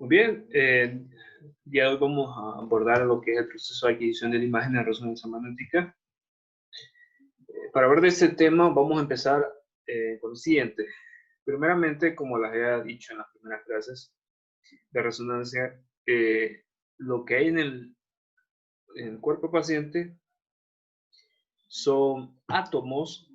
Muy bien, ya hoy vamos a abordar lo que es el proceso de adquisición de la imagen en resonancia magnética. Para hablar de este tema vamos a empezar con lo siguiente. Primeramente, como les había dicho en las primeras clases de resonancia, lo que hay en el cuerpo paciente son átomos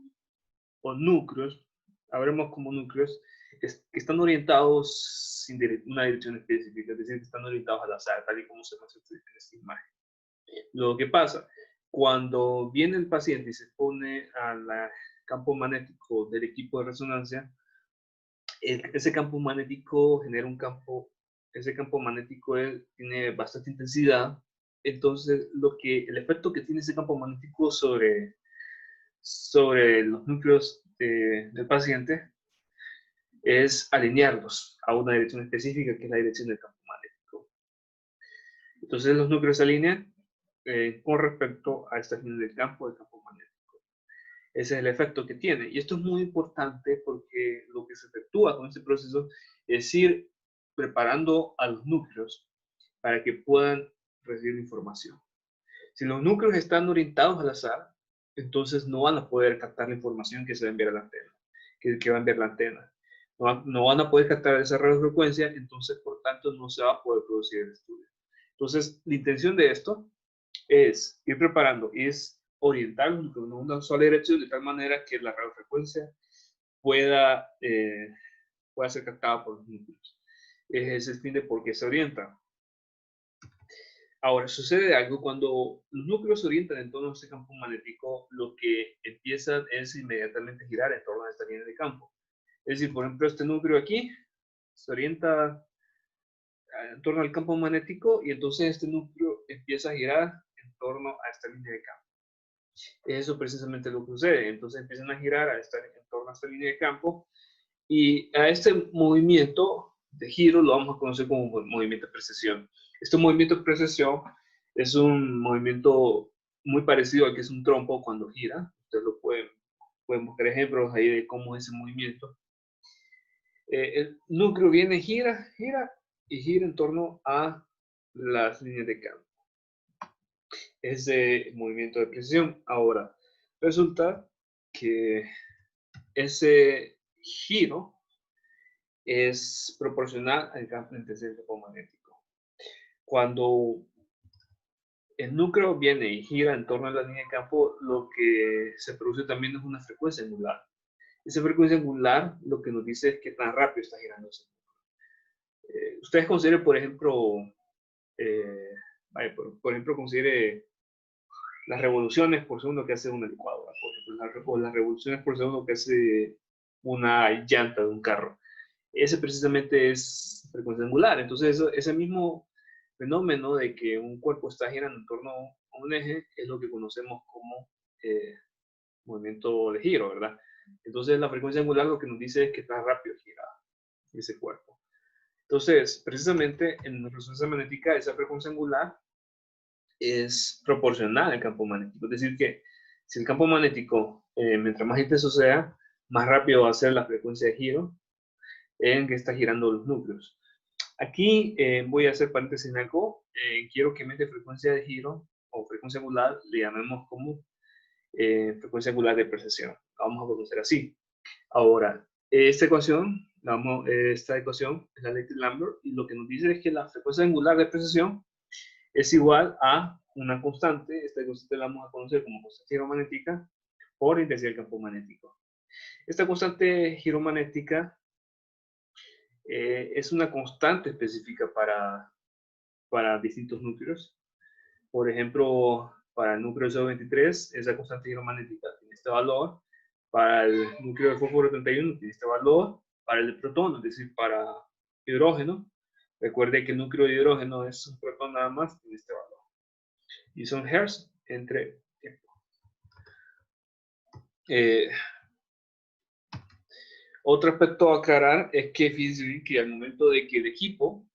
o núcleos, hablemos como núcleos, que están orientados sin una dirección específica, es decir, que están orientados al azar, tal y como se muestra en esta imagen. Lo que pasa, cuando viene el paciente y se pone al campo magnético del equipo de resonancia, ese campo magnético genera un campo, ese campo magnético tiene bastante intensidad, entonces el efecto que tiene ese campo magnético sobre los núcleos del paciente es alinearlos a una dirección específica, que es la dirección del campo magnético. Entonces los núcleos se alinean con respecto a esta línea del campo magnético. Ese es el efecto que tiene. Y esto es muy importante porque lo que se efectúa con este proceso es ir preparando a los núcleos para que puedan recibir información. Si los núcleos están orientados al azar, entonces no van a poder captar la información que se va a enviar a la antena, que va a enviar la antena. No van a poder captar esa radiofrecuencia, entonces por tanto no se va a poder producir el estudio. Entonces la intención de esto es ir preparando, es orientarlos en una sola dirección de tal manera que la radiofrecuencia pueda ser captada por los núcleos. Ese es el fin de por qué se orienta. Ahora, sucede algo cuando los núcleos se orientan en torno a este campo magnético, lo que empiezan es inmediatamente girar en torno a esta línea de campo. Es decir, por ejemplo, este núcleo aquí se orienta en torno al campo magnético y entonces este núcleo empieza a girar en torno a esta línea de campo. Eso precisamente lo que sucede. Entonces empiezan a girar en torno a esta línea de campo y a este movimiento de giro lo vamos a conocer como movimiento de precesión. Este movimiento de precesión es un movimiento muy parecido al que es un trompo cuando gira. Ustedes lo pueden buscar ejemplos ahí de cómo es ese movimiento. El núcleo viene, gira y gira en torno a las líneas de campo. Ese movimiento de precesión. Ahora, resulta que ese giro es proporcional al campo magnético. Cuando el núcleo viene y gira en torno a la línea de campo, lo que se produce también es una frecuencia angular. Esa frecuencia angular lo que nos dice es que tan rápido está girando ese núcleo. Ustedes consideren, por ejemplo, por ejemplo, considere las revoluciones por segundo que hace una licuadora, por ejemplo, o las revoluciones por segundo que hace una llanta de un carro. Ese precisamente es frecuencia angular. Entonces, ese mismo fenómeno de que un cuerpo está girando en torno a un eje es lo que conocemos como movimiento de giro, ¿verdad? Entonces, la frecuencia angular lo que nos dice es que está rápido gira ese cuerpo. Entonces, precisamente en la resonancia magnética, esa frecuencia angular es proporcional al campo magnético. Es decir, que si el campo magnético, mientras más intenso sea, más rápido va a ser la frecuencia de giro en que está girando los núcleos. Aquí voy a hacer paréntesis en algo. Quiero que en vez de frecuencia de giro o frecuencia angular le llamemos como frecuencia angular de precesión. La vamos a conocer así. Ahora, esta ecuación es la ley de Lambert y lo que nos dice es que la frecuencia angular de precesión es igual a una constante. Esta constante la vamos a conocer como constante giromagnética por intensidad del campo magnético. Esta constante giromagnética es una constante específica para distintos núcleos. Por ejemplo, para el núcleo CO23, esa constante giromagnética tiene este valor. Para el núcleo de fósforo 31 tiene este valor. Para el de protón, es decir, para hidrógeno, recuerde que el núcleo de hidrógeno es un protón nada más, tiene este valor. Y son hertz entre tiempo. Otro aspecto a aclarar es que fíjense que al momento de que el equipo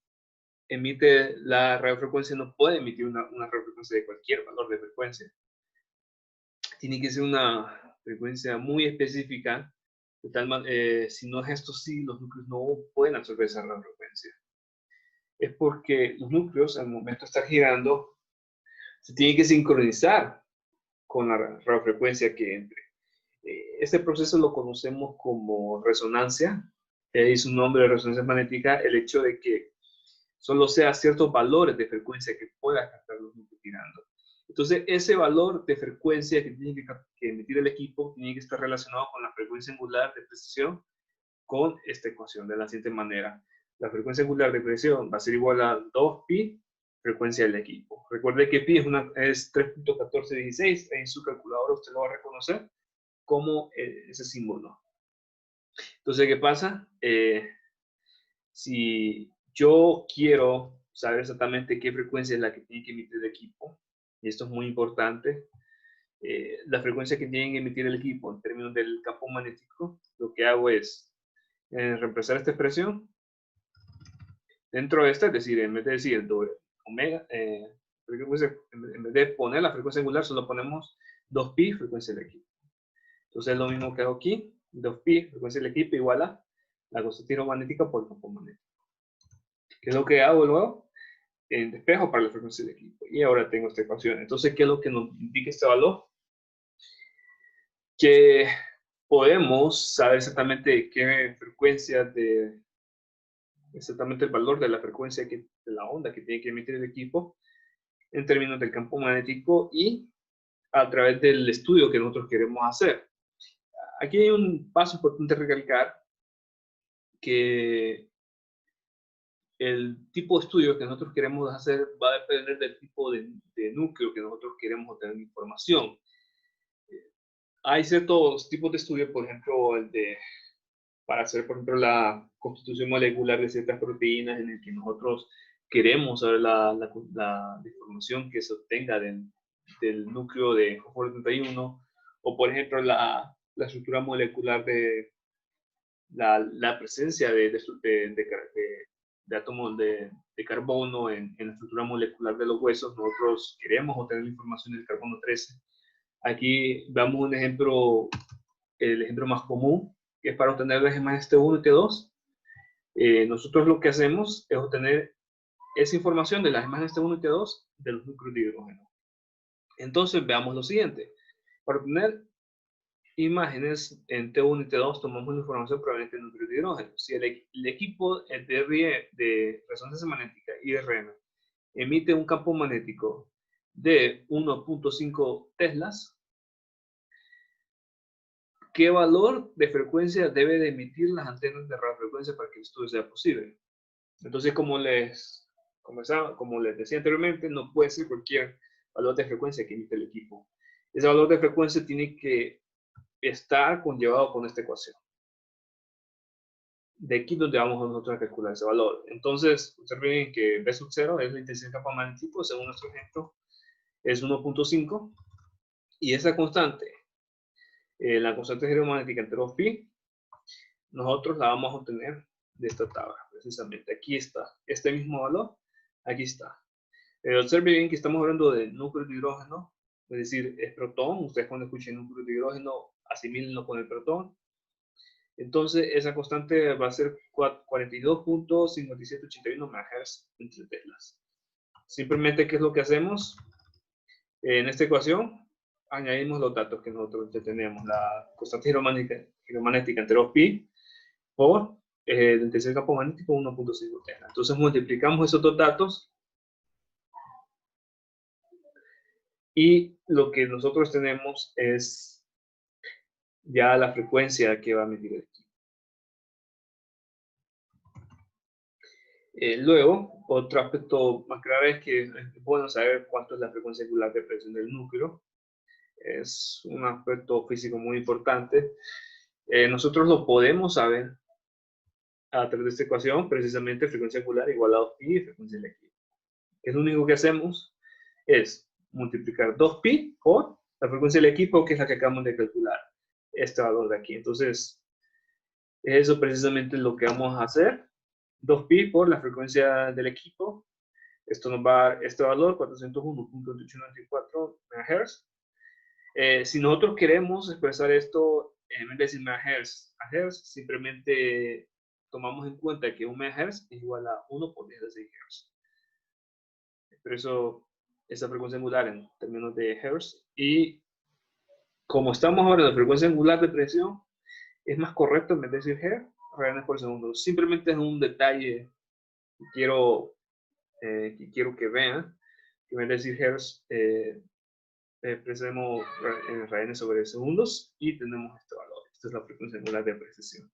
emite la radiofrecuencia, no puede emitir una radiofrecuencia de cualquier valor de frecuencia. Tiene que ser una frecuencia muy específica, de tal si no es esto, sí, los núcleos no pueden absorber esa radiofrecuencia. es porque los núcleos, al momento de estar girando, se tienen que sincronizar con la radiofrecuencia que entre. Este proceso lo conocemos como resonancia. Y su nombre de resonancia magnética, el hecho de que solo sea ciertos valores de frecuencia que pueda captar los núcleos girando. Entonces, ese valor de frecuencia que tiene que emitir el equipo tiene que estar relacionado con la frecuencia angular de precisión con esta ecuación de la siguiente manera. La frecuencia angular de precisión va a ser igual a 2pi frecuencia del equipo. Recuerde que pi es 3.1416. En su calculadora usted lo va a reconocer como ese símbolo. Entonces, ¿qué pasa? Si yo quiero saber exactamente qué frecuencia es la que tiene que emitir el equipo, y esto es muy importante, la frecuencia que tiene que emitir el equipo en términos del campo magnético, lo que hago es reemplazar esta expresión dentro de esta, es decir, en vez de decir omega, en vez de poner la frecuencia angular, solo ponemos 2pi frecuencia del equipo. Entonces es lo mismo que hago aquí, 2pi frecuencia del equipo igual a la constante magnética por el campo magnético. ¿Qué es lo que hago luego? En despejo para la frecuencia del equipo. Y ahora tengo esta ecuación. Entonces, ¿qué es lo que nos indica este valor? Que podemos saber exactamente qué frecuencia exactamente el valor de la frecuencia de la onda que tiene que emitir el equipo en términos del campo magnético y a través del estudio que nosotros queremos hacer. Aquí hay un paso importante a recalcar, que el tipo de estudio que nosotros queremos hacer va a depender del tipo de núcleo que nosotros queremos obtener información. Hay ciertos tipos de estudio, por ejemplo, para hacer, por ejemplo, la constitución molecular de ciertas proteínas, en el que nosotros queremos saber la información que se obtenga del núcleo de fósforo 31, o por ejemplo, la estructura molecular de la presencia de átomos de carbono en la estructura molecular de los huesos. Nosotros queremos obtener la información del carbono 13. Aquí veamos un ejemplo, el ejemplo más común, que es para obtener las gemas T1 y T2. Nosotros lo que hacemos es obtener esa información de las gemas T1 y T2 de los núcleos de hidrógeno. Entonces veamos lo siguiente. Para obtener imágenes en T1 y T2 tomamos la información proveniente del núcleo de hidrógeno. Si el equipo de resonancia magnética IRM emite un campo magnético de 1.5 teslas, ¿qué valor de frecuencia debe de emitir las antenas de radiofrecuencia para que el estudio sea posible? Entonces, como les decía anteriormente, no puede ser cualquier valor de frecuencia que emite el equipo. Ese valor de frecuencia tiene que estar conllevado con esta ecuación. De aquí donde vamos nosotros a calcular ese valor. Entonces, observen que B sub 0 es la intensidad del campo magnético, según nuestro ejemplo, es 1.5. Y esa constante, la constante geomagnética entre 2pi, nosotros la vamos a obtener de esta tabla, precisamente. Aquí está, este mismo valor, aquí está. Observen bien que estamos hablando de núcleo de hidrógeno, es decir, es protón. Ustedes cuando escuchen núcleo de hidrógeno, asimílenlo con el protón. Entonces, esa constante va a ser 42.5781 MHz entre teslas. Simplemente, ¿qué es lo que hacemos? En esta ecuación, añadimos los datos que nosotros tenemos. La constante geomagnética entre 2pi por el tercer campo magnético 1.5 tesla. Entonces, multiplicamos esos dos datos y lo que nosotros tenemos es ya la frecuencia que va a medir el equipo. Luego, otro aspecto más grave es que es bueno saber cuánto es la frecuencia angular de presión del núcleo. Es un aspecto físico muy importante. Nosotros lo podemos saber a través de esta ecuación, precisamente frecuencia angular igual a 2pi frecuencia del equipo. Lo único que hacemos es multiplicar 2pi por la frecuencia del equipo, que es la que acabamos de calcular, este valor de aquí. Entonces, eso precisamente es lo que vamos a hacer. 2pi por la frecuencia del equipo. Esto nos va a dar este valor, 401.894 MHz. Si nosotros queremos expresar esto en vez de decir MHz a Hertz, simplemente tomamos en cuenta que 1 MHz es igual a 1 por 10 de 6 Hz. Por eso esa frecuencia angular en términos de Hz. Y como estamos ahora en la frecuencia angular de presión, es más correcto en vez de decir Hz, radianes por segundo. Simplemente es un detalle que quiero que vean, que en vez de decir Hz, expresemos radianes sobre segundos y tenemos este valor. Esta es la frecuencia angular de precisión.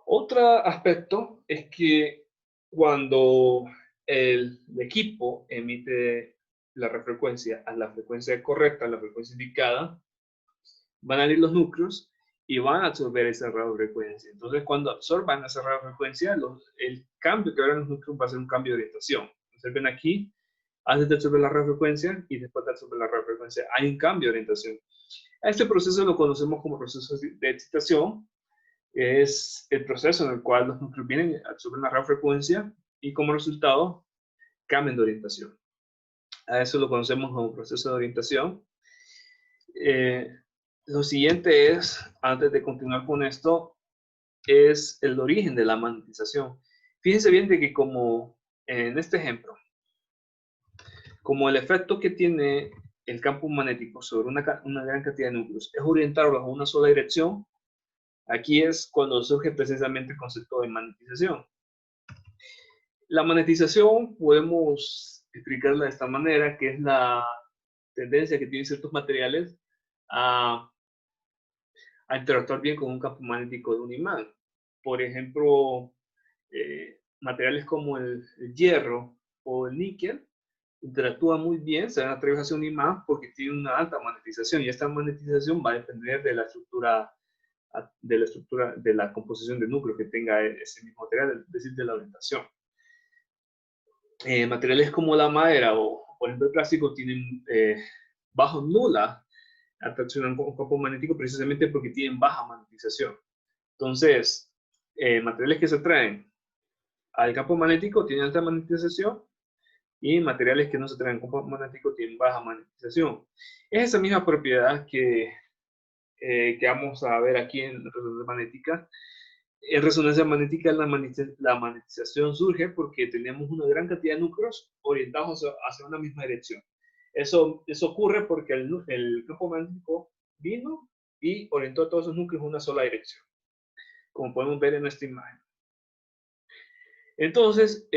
Otro aspecto es que cuando el equipo emite la radiofrecuencia a la frecuencia correcta, a la frecuencia indicada, van a ir los núcleos y van a absorber esa radiofrecuencia. Entonces, cuando absorban esa radiofrecuencia, el cambio que habrá en los núcleos va a ser un cambio de orientación. Observen aquí, antes de absorber la radiofrecuencia y después de absorber la radiofrecuencia, hay un cambio de orientación. A este proceso lo conocemos como proceso de excitación. Es el proceso en el cual los núcleos vienen, absorben la radiofrecuencia y como resultado cambian de orientación. A eso lo conocemos como proceso de orientación. Lo siguiente es, antes de continuar con esto, es el origen de la magnetización. Fíjense bien de que como en este ejemplo, como el efecto que tiene el campo magnético sobre una gran cantidad de núcleos es orientarlos a una sola dirección, aquí es cuando surge precisamente el concepto de magnetización. La magnetización podemos explicarla de esta manera, que es la tendencia que tienen ciertos materiales a interactuar bien con un campo magnético de un imán. Por ejemplo, materiales como el hierro o el níquel interactúan muy bien, se van a atraer hacia un imán porque tienen una alta magnetización y esta magnetización va a depender de la estructura de la composición del núcleo que tenga ese mismo material, es decir, de la orientación. Materiales como la madera o por ejemplo el plástico tienen bajo nula atracción a un campo magnético precisamente porque tienen baja magnetización. Entonces, materiales que se atraen al campo magnético tienen alta magnetización y materiales que no se atraen al campo magnético tienen baja magnetización. Es esa misma propiedad que vamos a ver aquí en resonancia magnética. En resonancia magnética la magnetización surge porque tenemos una gran cantidad de núcleos orientados hacia una misma dirección. Eso ocurre porque el campo magnético vino y orientó a todos esos núcleos en una sola dirección, como podemos ver en esta imagen. Entonces,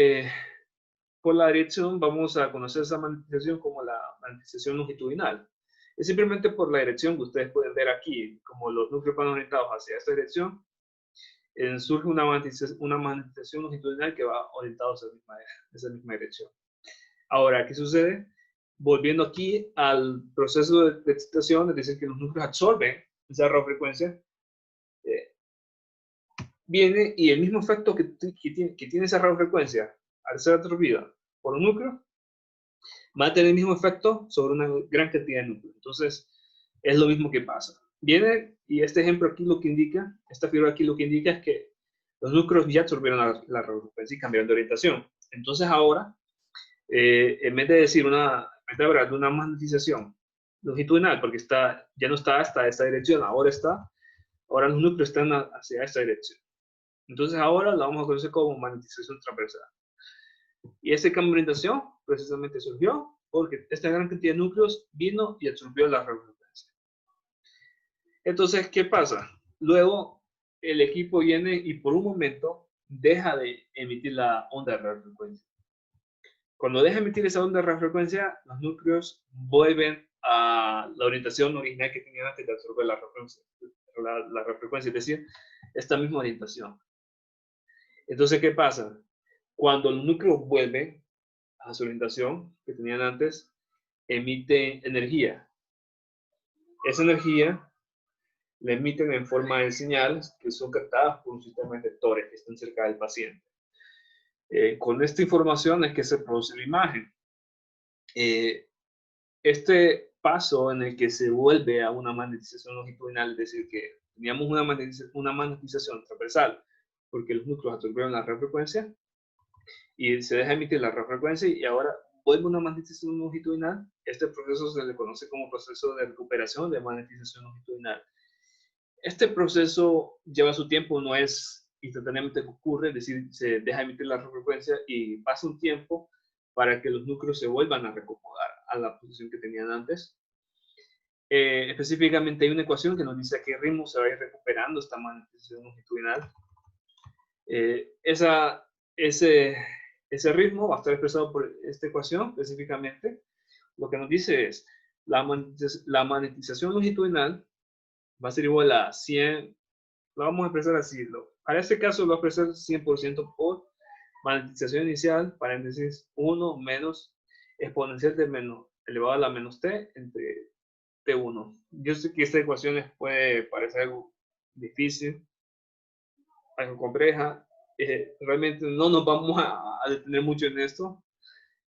por la dirección vamos a conocer esa magnetización como la magnetización longitudinal. Es simplemente por la dirección que ustedes pueden ver aquí, como los núcleos van orientados hacia esta dirección, surge una magnetización longitudinal que va orientada hacia esa misma dirección. Ahora, ¿qué sucede? Volviendo aquí al proceso de excitación, es decir, que los núcleos absorben esa radiofrecuencia, viene y el mismo efecto que tiene esa radiofrecuencia al ser absorbida por un núcleo, va a tener el mismo efecto sobre una gran cantidad de núcleos. Entonces, es lo mismo que pasa. Viene, y este ejemplo aquí lo que indica, esta figura aquí lo que indica es que los núcleos ya absorbieron la radiofrecuencia y cambiaron de orientación. Entonces ahora, en vez de decir hablar de una magnetización longitudinal, porque ya no está hasta esta dirección, ahora los núcleos están hacia esta dirección. Entonces ahora la vamos a conocer como magnetización transversal. Y ese cambio de orientación precisamente surgió porque esta gran cantidad de núcleos vino y absorbió la radiofrecuencia. Entonces, ¿qué pasa? Luego el equipo viene y por un momento deja de emitir la onda de radiofrecuencia. Cuando deja de emitir esa onda de radiofrecuencia, los núcleos vuelven a la orientación original que tenían antes de absorber la radiofrecuencia, es decir, esta misma orientación. Entonces, ¿qué pasa? Cuando los núcleos vuelven a su orientación que tenían antes, emiten energía. Esa energía la emiten en forma de señales que son captadas por un sistema de detectores que están cerca del paciente. Con esta información es que se produce la imagen. Este paso en el que se vuelve a una magnetización longitudinal, es decir, que teníamos una magnetización transversal porque los núcleos absorbieron la radiofrecuencia y se deja emitir la radiofrecuencia y ahora vuelve una magnetización longitudinal. Este proceso se le conoce como proceso de recuperación de magnetización longitudinal. Este proceso lleva su tiempo, no es instantáneamente que ocurre, es decir, se deja emitir la radiofrecuencia y pasa un tiempo para que los núcleos se vuelvan a recomodar a la posición que tenían antes. Específicamente hay una ecuación que nos dice a qué ritmo se va a ir recuperando esta magnetización longitudinal. Ese ritmo va a estar expresado por esta ecuación específicamente. Lo que nos dice es la magnetización longitudinal va a ser igual a 100, lo vamos a expresar así. Para este caso lo voy a expresar 100% por magnetización inicial, paréntesis 1 menos exponencial de menos elevado a la menos t entre t1. Yo sé que esta ecuación puede parecer algo difícil, algo compleja. Realmente no nos vamos a detener mucho en esto,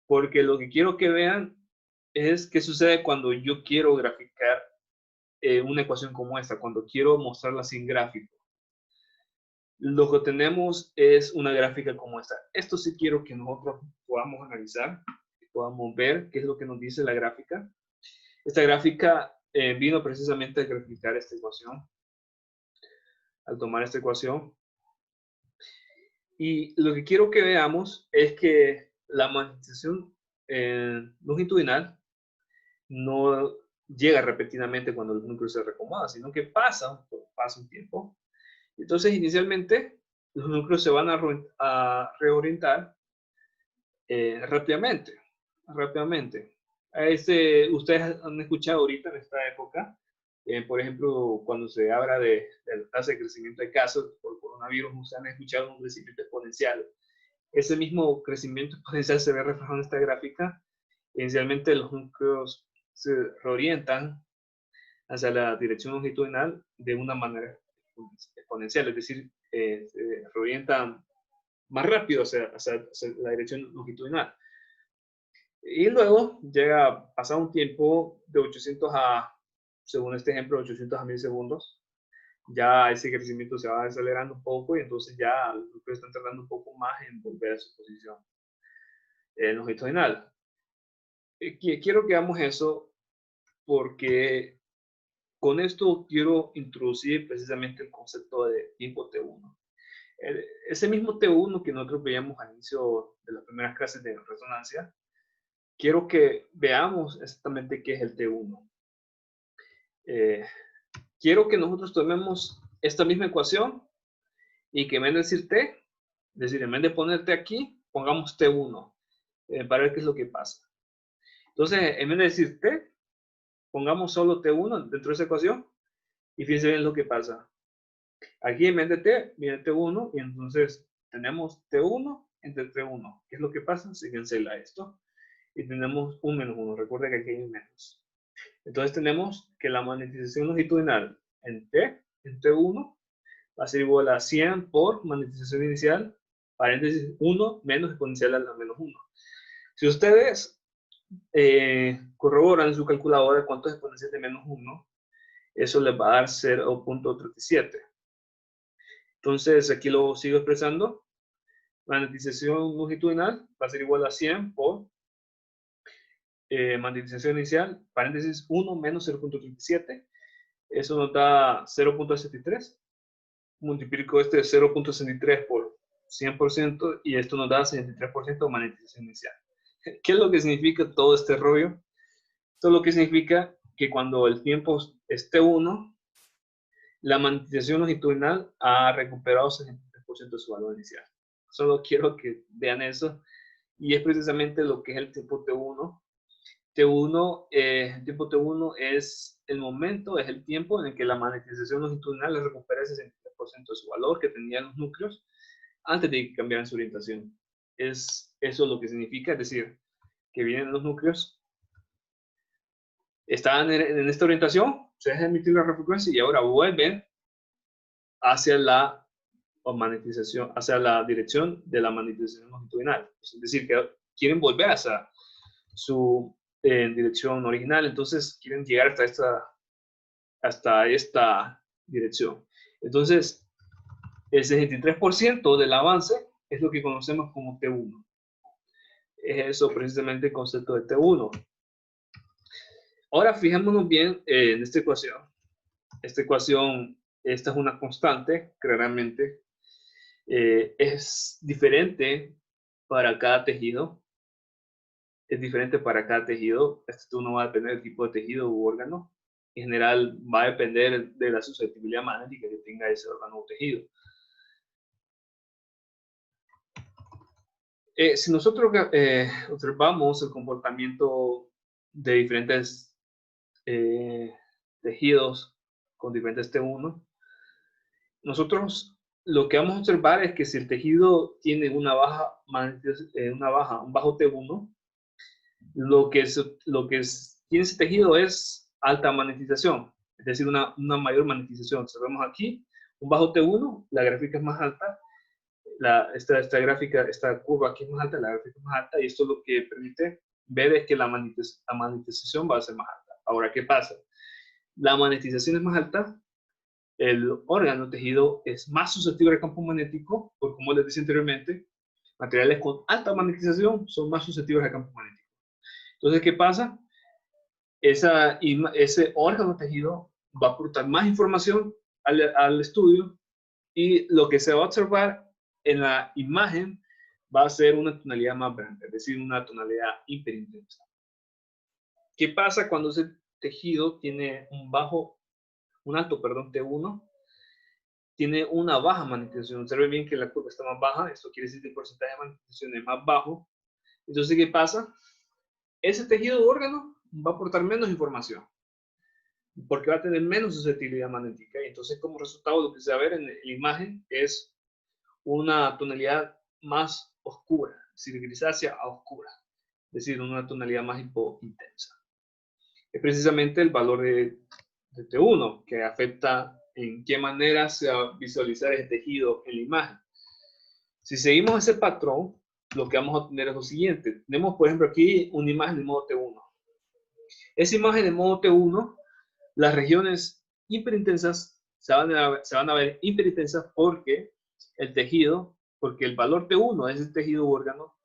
porque lo que quiero que vean es qué sucede cuando yo quiero graficar una ecuación como esta, cuando quiero mostrarla sin gráfico. Lo que tenemos es una gráfica como esta. Esto sí quiero que nosotros podamos analizar, podamos ver qué es lo que nos dice la gráfica. Esta gráfica vino precisamente a graficar esta ecuación, al tomar esta ecuación. Y lo que quiero que veamos es que la magnetización longitudinal no llega repetidamente cuando el núcleo se reacomoda, sino que pasa un tiempo. Entonces, inicialmente, los núcleos se van a reorientar rápidamente. Ustedes han escuchado ahorita en esta época, por ejemplo, cuando se habla de la tasa de crecimiento de casos por coronavirus, ustedes han escuchado un crecimiento exponencial. Ese mismo crecimiento exponencial se ve reflejado en esta gráfica. Inicialmente los núcleos se reorientan hacia la dirección longitudinal de una manera exponencial, es decir, se reorientan más rápido hacia la dirección longitudinal. Y luego llega, pasado un tiempo de 800 según este ejemplo, 800 a 1000 segundos, ya ese crecimiento se va acelerando un poco y entonces ya los núcleos están tardando un poco más en volver a su posición longitudinal. Quiero que hagamos eso porque con esto quiero introducir precisamente el concepto de tiempo T1. Ese mismo T1 que nosotros veíamos al inicio de las primeras clases de resonancia, quiero que veamos exactamente qué es el T1. Quiero que nosotros tomemos esta misma ecuación y que en vez de decir T, es decir, en vez de ponerte aquí, pongamos T1 para ver qué es lo que pasa. Entonces, en vez de decir T, pongamos solo T1 dentro de esa ecuación y fíjense bien lo que pasa. Aquí en vez de T, viene T1 y entonces tenemos T1 entre T1. ¿Qué es lo que pasa? Se cancela esto y tenemos un menos 1. Recuerda que aquí hay un menos. Entonces tenemos que la magnetización longitudinal en T1 va a ser igual a 100 por magnetización inicial, paréntesis 1 menos exponencial a la menos 1. Si ustedes corroboran en su calculadora cuánto es exponencial de menos 1, eso les va a dar 0.37. Entonces aquí lo sigo expresando. Magnetización longitudinal va a ser igual a 100 por magnetización inicial, paréntesis 1 menos 0.37. Eso nos da 0.63. Multiplico este 0.63 por 100% y esto nos da 63% de magnetización inicial. ¿Qué es lo que significa todo este rollo? Esto es lo que significa que cuando el tiempo esté 1, la magnetización longitudinal ha recuperado 63% de su valor inicial. Solo quiero que vean eso y es precisamente lo que es el tiempo T1. El tiempo T1 es el momento, es el tiempo en el que la magnetización longitudinal recupera ese 63% de su valor que tenían los núcleos antes de que cambiaran su orientación. Eso es lo que significa, es decir, que vienen los núcleos, estaban en esta orientación, se deja emitir la radiofrecuencia y ahora vuelven hacia la magnetización, hacia la dirección de la magnetización longitudinal. Es decir, que quieren volver hacia su dirección original, entonces quieren llegar hasta esta dirección. Entonces, el 63% del avance es lo que conocemos como T1. Es eso precisamente el concepto de T1. Ahora fijémonos bien en esta ecuación. Esta ecuación esta es una constante, claramente. Es diferente para cada tejido. Es diferente para cada tejido. Esto no va a depender del tipo de tejido u órgano. En general, va a depender de la susceptibilidad magnética que tenga ese órgano o tejido. Si nosotros observamos el comportamiento de diferentes tejidos con diferentes T1, nosotros lo que vamos a observar es que si el tejido tiene un bajo T1, tiene ese tejido es alta magnetización, es decir, una mayor magnetización. Observemos aquí un bajo T1, la gráfica es más alta, esta curva aquí es más alta, la gráfica es más alta, y esto lo que permite ver es que la magnetización va a ser más alta. Ahora, ¿qué pasa? La magnetización es más alta, el órgano tejido es más susceptible al campo magnético, porque como les decía anteriormente, materiales con alta magnetización son más susceptibles al campo magnético. Entonces, ¿qué pasa? Ese órgano tejido va a aportar más información al estudio, y lo que se va a observar en la imagen va a ser una tonalidad más grande, es decir, una tonalidad hiperintensa. ¿Qué pasa cuando ese tejido tiene un alto T1? Tiene una baja magnetización. Observen bien que la curva está más baja, esto quiere decir que el porcentaje de magnetización es más bajo. Entonces, ¿qué pasa? Ese tejido o órgano va a aportar menos información, porque va a tener menos susceptibilidad magnética, y entonces como resultado lo que se va a ver en la imagen es una tonalidad más oscura, es decir, grisácea a oscura, es decir, una tonalidad más hipointensa. Es precisamente el valor de T1 que afecta en qué manera se va a visualizar el tejido en la imagen. Si seguimos ese patrón, lo que vamos a obtener es lo siguiente. Tenemos, por ejemplo, aquí una imagen de modo T1. Esa imagen de modo T1, las regiones hiperintensas se van a ver hiperintensas porque el valor T1 de ese tejido órgano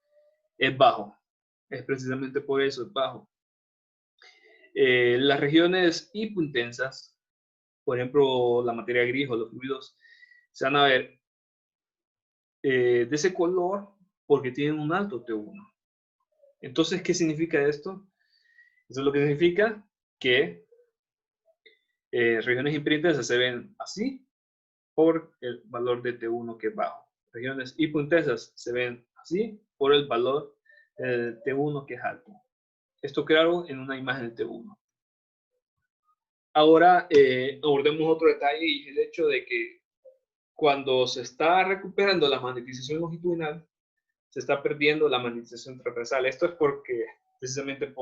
es bajo. Es precisamente por eso es bajo. Las regiones hipointensas, por ejemplo, la materia gris o los fluidos, se van a ver de ese color porque tienen un alto T1. Entonces, ¿qué significa esto? Eso es lo que significa que regiones hiperintensas se ven así por el valor de T1 que es bajo. Regiones hipointensas se ven así por el valor de T1 que es alto. Esto claro en una imagen de T1. Ahora abordemos otro detalle, y es el hecho de que cuando se está recuperando la magnetización longitudinal, se está perdiendo la magnetización transversal. Esto es porque, precisamente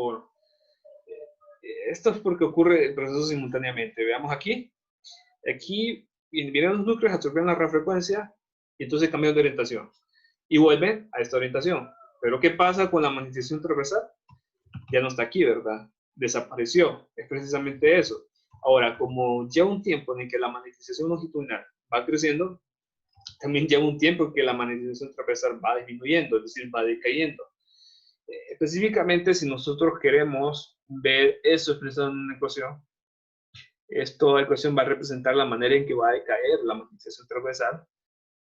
esto es porque ocurre el proceso simultáneamente. Veamos aquí vienen los núcleos, absorben la radiofrecuencia y entonces cambian de orientación y vuelven a esta orientación. Pero ¿qué pasa con la magnetización transversal? Ya no está aquí, ¿verdad? Desapareció. Es precisamente eso. Ahora, como lleva un tiempo en el que la magnetización longitudinal va creciendo, también lleva un tiempo en que la magnetización transversal va disminuyendo, es decir, va decayendo. Específicamente, si nosotros queremos ver eso expresado en una ecuación, esta ecuación va a representar la manera en que va a decaer la magnetización transversal.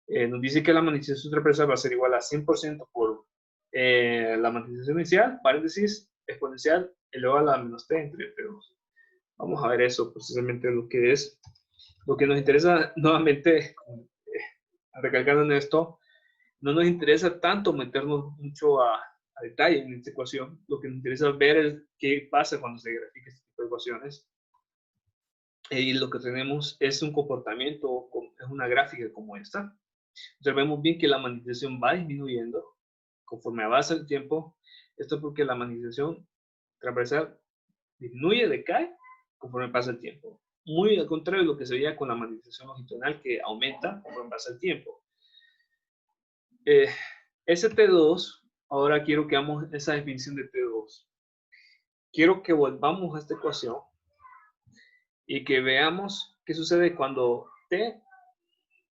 Nos dice que la magnetización transversal va a ser igual a 100% por la magnetización inicial, paréntesis, exponencial, elevado a la menos t entre T2. Vamos a ver eso precisamente lo que es. Lo que nos interesa, nuevamente, recalcando en esto, no nos interesa tanto meternos mucho a detalle en esta ecuación. Lo que nos interesa ver es qué pasa cuando se grafica este tipo de ecuaciones. Y lo que tenemos es un comportamiento, es una gráfica como esta. Observemos bien que la magnetización va disminuyendo conforme avanza el tiempo. Esto es porque la magnetización transversal disminuye, decae conforme pasa el tiempo. Muy al contrario de lo que se veía con la magnetización longitudinal, que aumenta conforme pasa el tiempo. Ese T2, ahora quiero que hagamos esa definición de T2. Quiero que volvamos a esta ecuación y que veamos qué sucede cuando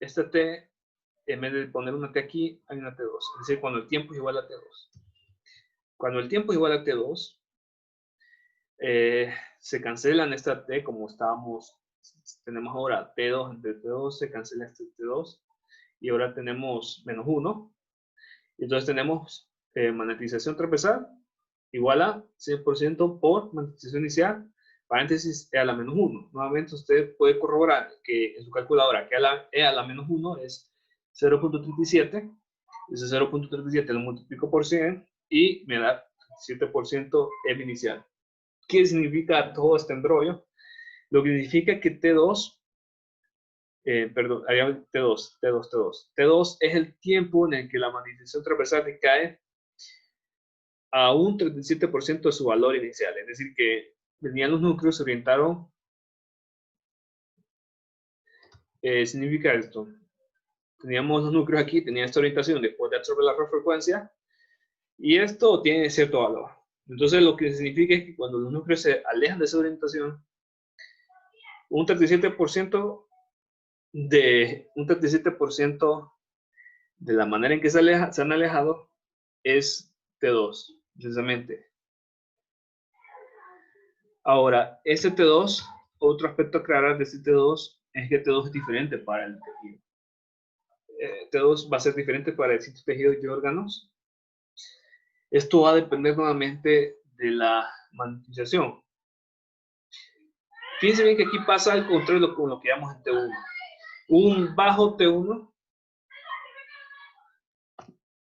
esta T, en vez de poner una T aquí, hay una T2. Es decir, cuando el tiempo es igual a T2. Cuando el tiempo es igual a T2, se cancelan esta T como estábamos tenemos ahora T2 entre T2, se cancela este T2, y ahora tenemos menos 1. Entonces tenemos magnetización transversal igual a 100% por magnetización inicial, paréntesis E a la menos 1. Nuevamente usted puede corroborar que en su calculadora que E a la menos 1 es 0.37. Ese 0.37 lo multiplico por 100 y me da 7% M inicial. ¿Qué significa todo este embrollo? Lo que significa que T2, perdón, T2 es el tiempo en el que la magnetización transversal decae a un 37% de su valor inicial. Es decir, que venían los núcleos, se orientaron. Significa esto. Teníamos los núcleos aquí, tenía esta orientación después de absorber la radiofrecuencia, y esto tiene cierto valor. Entonces, lo que significa es que cuando los núcleos se alejan de esa orientación, un 37% de la manera en que se han alejado es T2, precisamente. Ahora, este T2, otro aspecto a aclarar de este T2 es que T2 es diferente para el tejido. T2 va a ser diferente para distintos tejidos y órganos. Esto va a depender nuevamente de la magnetización. Fíjense bien que aquí pasa al contrario con lo que llamamos en T1. Un bajo T1.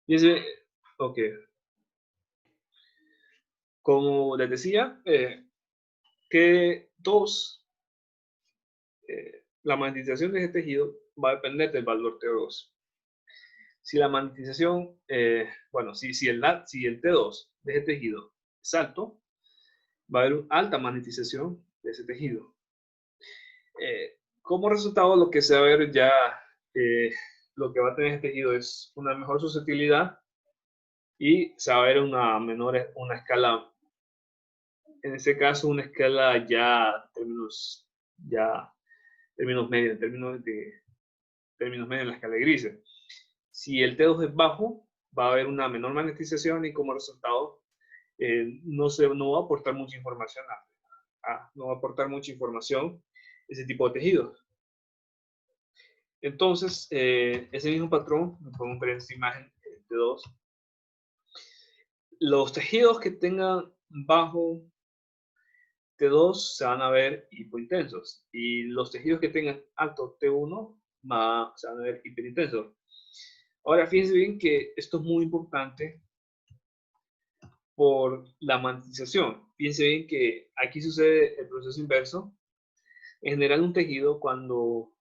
Fíjense, ok. Como les decía, que la magnetización de ese tejido va a depender del valor T2. Si la magnetización, si el T2 de ese tejido es alto, va a haber una alta magnetización de ese tejido. Como resultado, lo que se va a ver ya, lo que va a tener ese tejido es una mejor susceptibilidad y se va a ver una escala, en este caso una escala ya términos medios, en términos medios en la escala de grises. Si el T2 es bajo, va a haber una menor magnetización y como resultado no va a aportar mucha información ese tipo de tejidos. Entonces, ese mismo patrón, podemos ver en esta imagen T2. Los tejidos que tengan bajo T2 se van a ver hipointensos y los tejidos que tengan alto T1 se van a ver hiperintensos. Ahora, fíjense bien que esto es muy importante por la magnetización. Fíjense bien que aquí sucede el proceso inverso. En general, un tejido cuando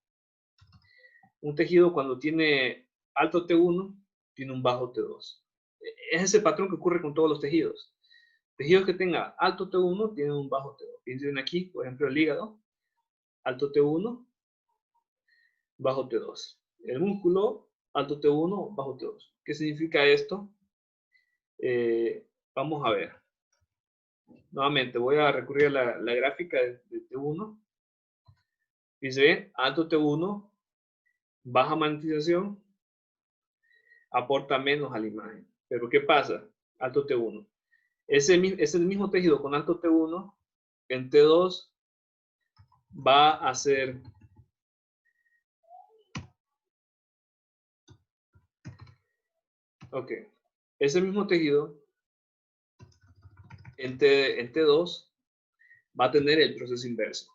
tiene alto T1, tiene un bajo T2. Es ese patrón que ocurre con todos los tejidos. Tejidos que tengan alto T1 tienen un bajo T2. Fíjense bien aquí, por ejemplo, el hígado, alto T1, bajo T2. El músculo, alto T1, bajo T2. ¿Qué significa esto? Vamos a ver. Nuevamente, voy a recurrir a la gráfica de T1. Fíjense bien, alto T1, baja magnetización, aporta menos a la imagen. Pero ¿qué pasa? Alto T1. Es el mismo tejido con alto T1, en T2 va a ser ese mismo tejido en T2 va a tener el proceso inverso.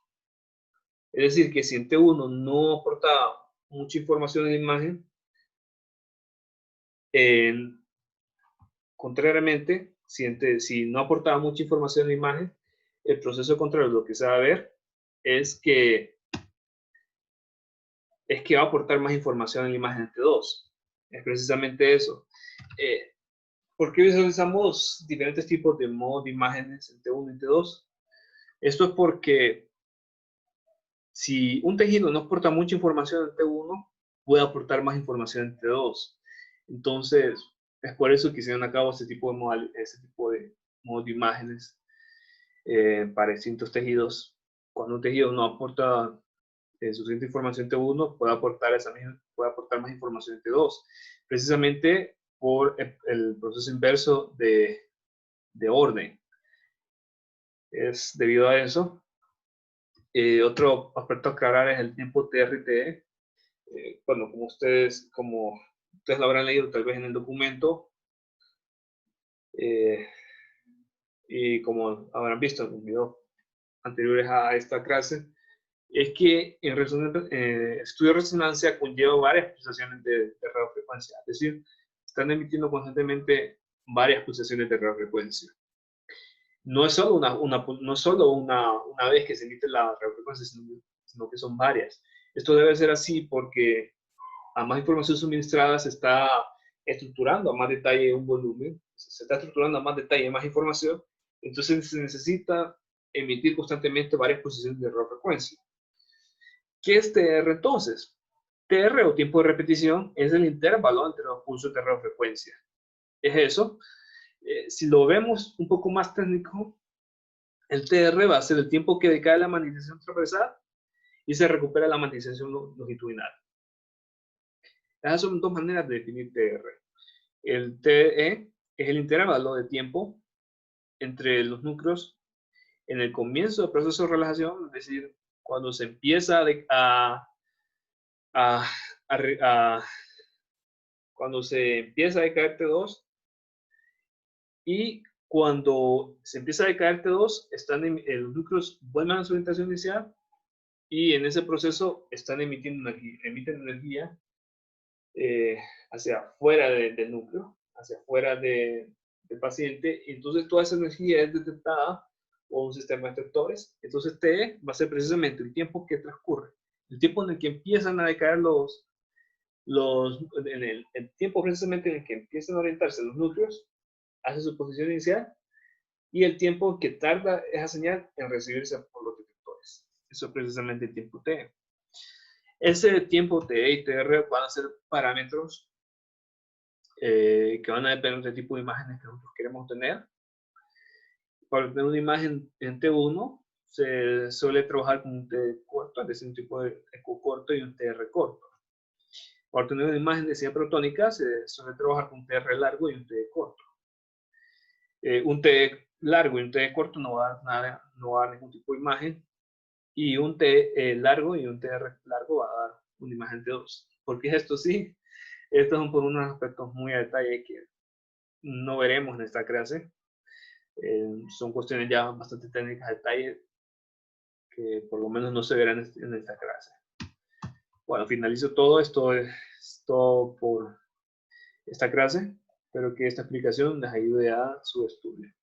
Es decir, que si en T1 no aportaba mucha información en la imagen, contrariamente, si no aportaba mucha información en la imagen, el proceso contrario, lo que se va a ver es que va a aportar más información en la imagen en T2. Es precisamente eso. ¿Por qué visualizamos diferentes tipos de modos de imágenes en T1 y T2? Esto es porque si un tejido no aporta mucha información en T1, puede aportar más información en T2. Entonces, es por eso que se llevan a cabo ese tipo de modos de imágenes para distintos tejidos. Cuando un tejido no aporta suficiente información en T1, puede aportar más información en T2. Precisamente por el proceso inverso de orden. Es debido a eso Otro aspecto a aclarar es el tiempo TR-TE. Bueno, como ustedes lo habrán leído tal vez en el documento, y como habrán visto en los videos anteriores a esta clase, es que en estudio de resonancia conlleva varias pulsaciones de radiofrecuencia, es decir, están emitiendo constantemente varias pulsaciones de radiofrecuencia. No es solo una vez que se emite la radiofrecuencia, sino que son varias. Esto debe ser así porque a más información suministrada se está estructurando a más detalle un volumen, se está estructurando a más detalle más información, entonces se necesita emitir constantemente varias posiciones de radiofrecuencia. ¿Qué es TR entonces? TR o tiempo de repetición es el intervalo entre los pulsos de radiofrecuencia. Es eso. Si lo vemos un poco más técnico, el TR va a ser el tiempo que decae la magnetización transversal y se recupera la magnetización longitudinal. Esas son dos maneras de definir TR. El TE es el intervalo de tiempo entre los núcleos en el comienzo del proceso de relajación, es decir, cuando se empieza cuando se empieza a decaer T2 y cuando se empieza a decaer T2, los núcleos vuelven a su orientación inicial y en ese proceso emiten energía hacia afuera del núcleo, hacia afuera del paciente, y entonces toda esa energía es detectada por un sistema de detectores. Entonces T va a ser precisamente el tiempo que transcurre, el tiempo en el que empiezan a decaer el tiempo precisamente en el que empiezan a orientarse los núcleos hacia su posición inicial, y el tiempo que tarda esa señal en recibirse por los detectores. Eso es precisamente el tiempo T. Ese tiempo T y TR van a ser parámetros que van a depender del tipo de imágenes que nosotros queremos tener. Para obtener una imagen en T1 se suele trabajar con un T corto, es decir, un tipo de eco corto y un TR corto. Para obtener una imagen de densidad protónica se suele trabajar con un TR largo y un T corto. Un T largo y un T corto no va a dar ningún tipo de imagen, y un T largo y un TR largo va a dar una imagen de 2. ¿Por qué esto sí? Estos son por unos aspectos muy a detalle que no veremos en esta clase. Son cuestiones ya bastante técnicas de detalle que por lo menos no se verán en esta clase. Bueno, finalizo todo esto. Es todo por esta clase. Espero que esta explicación les ayude a su estudio.